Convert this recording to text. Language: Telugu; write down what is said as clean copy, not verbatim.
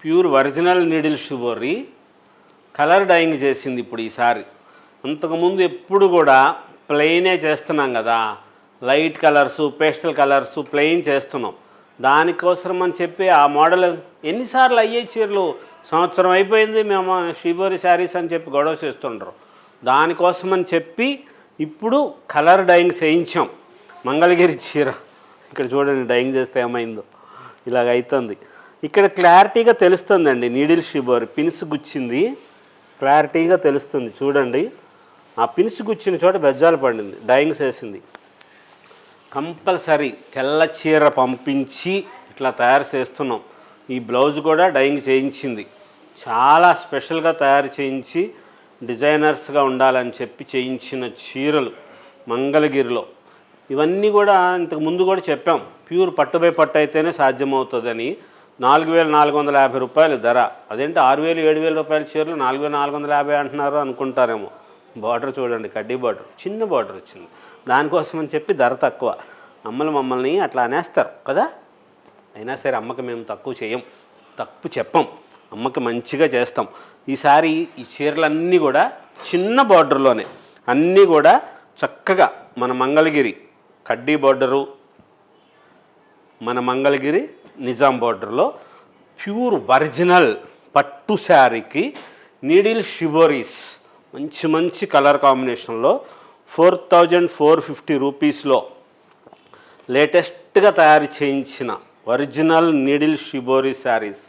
Pure original needle shibori colour dyeing చేసింది ఇప్పుడు ఈసారి. అంతకుముందు ఎప్పుడు కూడా ప్లెయినే చేస్తున్నాం కదా, light colours pastel colours plain చేస్తున్నాం. దానికోసం అని చెప్పి ఆ మోడల్ ఎన్నిసార్లు అయ్యే చీరలు, సంవత్సరం అయిపోయింది మేము షిబోరి శారీస్ అని చెప్పి గొడవ చేస్తుండ్రు. దానికోసం అని చెప్పి ఇప్పుడు కలర్ డైయింగ్ చేయించాం. మంగళగిరి చీర ఇక్కడ చూడండి, డైయింగ్ చేస్తే ఏమైందో ఇలాగ అవుతుంది. ఇక్కడ క్లారిటీగా తెలుస్తుందండి నీడిల్ షిబోరి పిన్స్ గుచ్చింది, క్లారిటీగా తెలుస్తుంది చూడండి. ఆ పిన్స్ గుచ్చిన చోట బెజ్జాలు పడింది, డైయింగ్ చేసింది. కంపల్సరీ తెల్ల చీర పంపించి ఇట్లా తయారు చేస్తున్నాం. ఈ బ్లౌజ్ కూడా డైయింగ్ చేయించింది, చాలా స్పెషల్గా తయారు చేయించి డిజైనర్స్గా ఉండాలని చెప్పి చేయించిన చీరలు మంగళగిరిలో. ఇవన్నీ కూడా ఇంతకు ముందు కూడా చెప్పాం, ప్యూర్ పట్టుబై పట్టు అయితేనే సాధ్యమవుతుందని. 4,450 రూపాయలు ధర. అదేంటి 6,000 7,000 రూపాయల చీరలు 4,450 అంటున్నారు అనుకుంటారేమో. బార్డర్ చూడండి, కడ్డీ బార్డర్, చిన్న బార్డర్ వచ్చింది. దానికోసం అని చెప్పి ధర తక్కువ. అమ్మలు మమ్మల్ని అట్లా అనేస్తారు కదా, అయినా సరే అమ్మకి మేము తక్కువ చేయం, తప్పు చెప్పం, అమ్మకి మంచిగా చేస్తాం. ఈసారి ఈ చీరలన్నీ కూడా చిన్న బార్డర్లోనే, అన్నీ కూడా చక్కగా మన మంగళగిరి కడ్డీ బార్డరు, మన మంగళగిరి నిజాం బార్డర్లో ప్యూర్ ఒరిజినల్ పట్టు శారీకి నీడిల్ షిబోరీస్ మంచి మంచి కలర్ కాంబినేషన్లో 4,450 రూపీస్లో లేటెస్ట్గా తయారు చేయించిన ఒరిజినల్ నీడిల్ షిబోరీ శారీస్